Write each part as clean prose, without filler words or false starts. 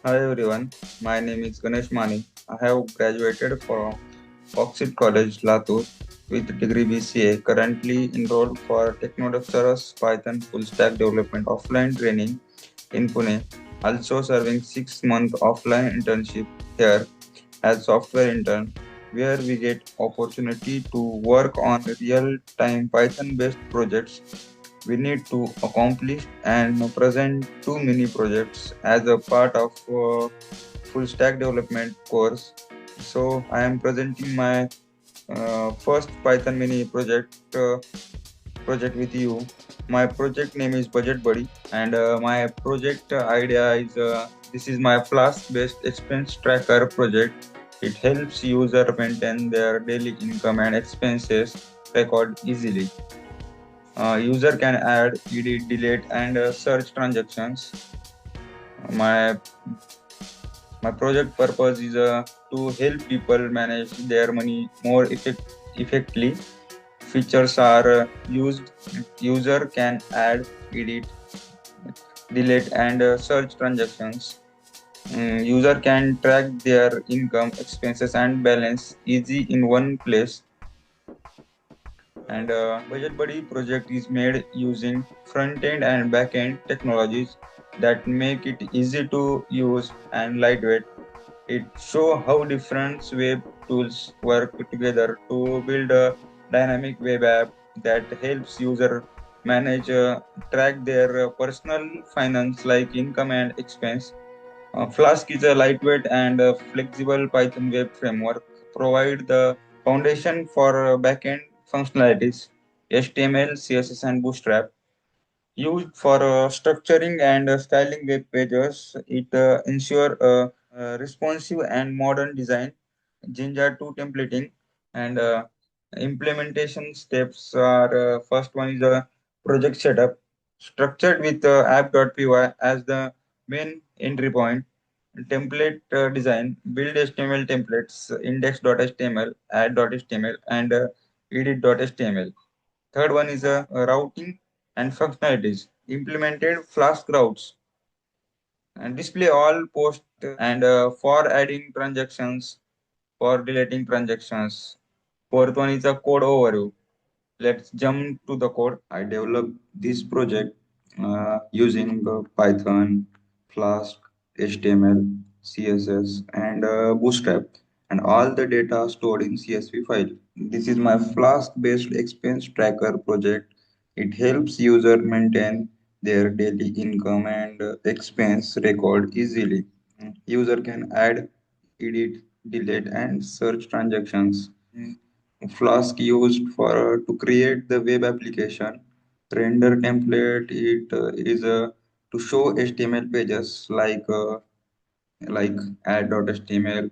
Hi everyone, my name is Ganesh Mani. I have graduated from Oxford College, Latur, with degree BCA. Currently enrolled for Technodexterous Python full stack development offline training in Pune. Also serving 6 month offline internship here as software intern, where we get opportunity to work on real time Python based projects we need to accomplish and present two mini projects as a part of full stack development course. So I am presenting my first Python mini project with you. My project name is Budget Buddy, and my project idea is this is my Flask based expense tracker project. It helps user maintain their daily income and expenses record easily. User can add, edit, delete, and search transactions. My my project purpose is to help people manage their money more effectively. Features are used. User can add, edit, delete, and search transactions. User can track their income, expenses, and balance easy in one place. And Budget Buddy project is made using front end and back end technologies that make it easy to use and lightweight. It show how different web tools work together to build a dynamic web app that helps user manage track their personal finance like income and expense. Flask is a lightweight and flexible Python web framework, provide the foundation for backend functionalities, HTML, CSS, and Bootstrap. Used for structuring and styling web pages, it ensure responsive and modern design. Jinja 2 templating and implementation steps are first one is a project setup structured with app.py as the main entry point. Template design, build HTML templates, index.html, add.html, and edit.html. Third one is routing and functionalities. Implemented Flask routes and display all post and for adding transactions, for deleting transactions. Fourth one is a code overview. Let's jump to the code. I developed this project using Python, Flask, HTML, CSS, and Bootstrap, and all the data stored in CSV file. This is my Flask-based expense tracker project. It helps user maintain their daily income and expense record easily. User can add, edit, delete, and search transactions. Flask used for to create the web application. Render template it is to show HTML pages like add.html,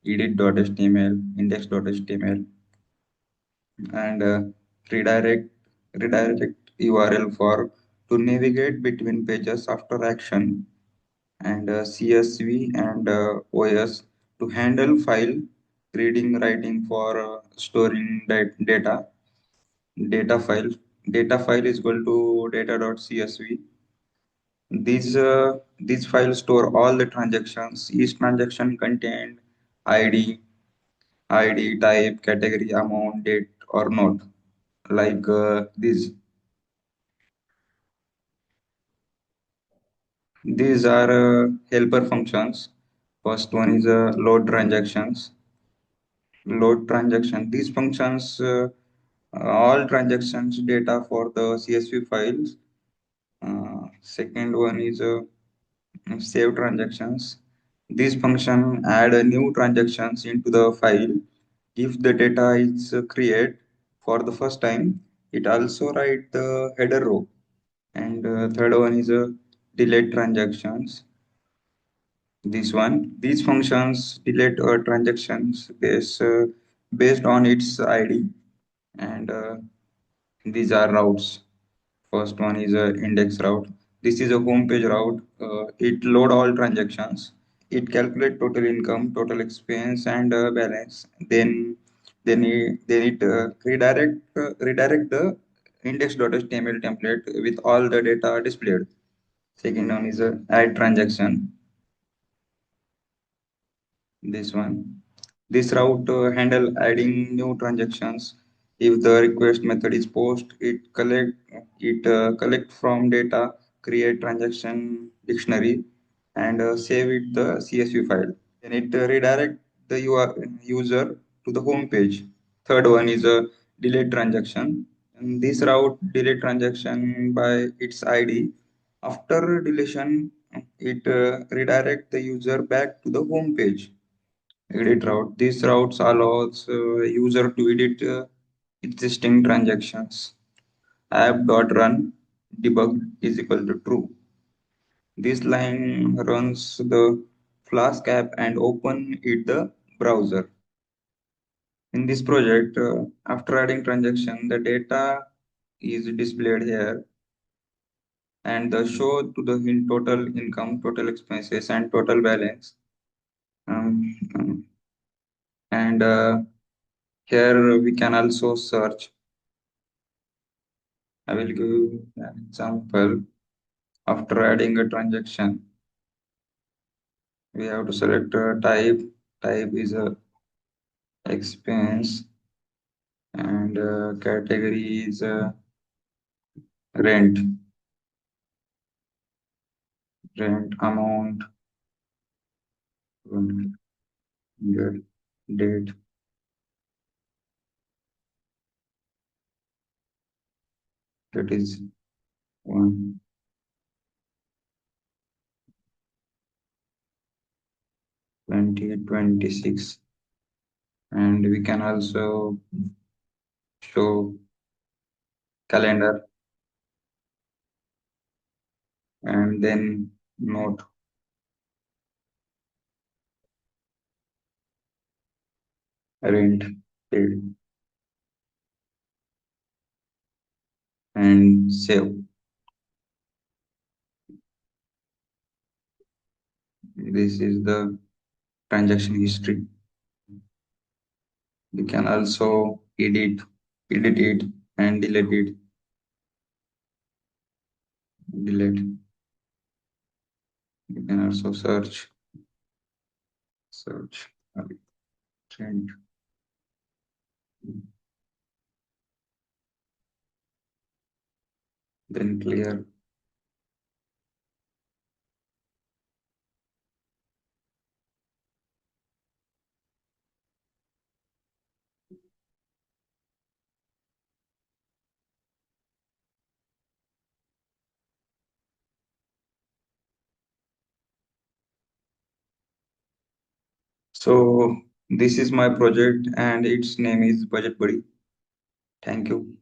edit.html, index.html, and redirect URL for to navigate between pages after action, and CSV and OS to handle file reading, writing for storing data file. Data file is equal to data.csv. These files store all the transactions. Each transaction contained ID, ID type, category, amount, date, or not. Like these are helper functions. First one is load transactions. Load transaction. These functions all transactions data for the CSV files. Second one is save transactions. This function add a new transactions into the file. If the data is created for the first time, it also write the header row. And third one is delete transactions. This one, these functions delete transactions based on its ID, and these are routes. First one is a index route. This is a home page route. It load all transactions. It calculate total income, total expense, and balance. Then it redirect the index.html template with all the data displayed. Second one is a add transaction. this one. This route handle adding new transactions. If the request method is post, it collect from data, create transaction dictionary, and save it the CSV file. Then it redirect the user to the home page. Third one is a delete transaction. And this route delete transaction by its ID. After deletion, it redirect the user back to the home page. Edit route. These routes allows user to edit existing transactions. App.run debug is equal to true. This line runs the Flask app and open it the browser. In this project, after adding transaction, the data is displayed here and the show to the in total income, total expenses, and total balance. Um, and here we can also search. I will give an example. After adding a transaction, we have to select a type. Type is a expense and category is rent. Rent amount, year, date, that is one 2026. And we can also show calendar and then note rent paid and save. This is the transaction history. We can also edit it and delete it. Delete. You can also search, trend, then clear. So this is my project and its name is Budget Buddy. Thank you.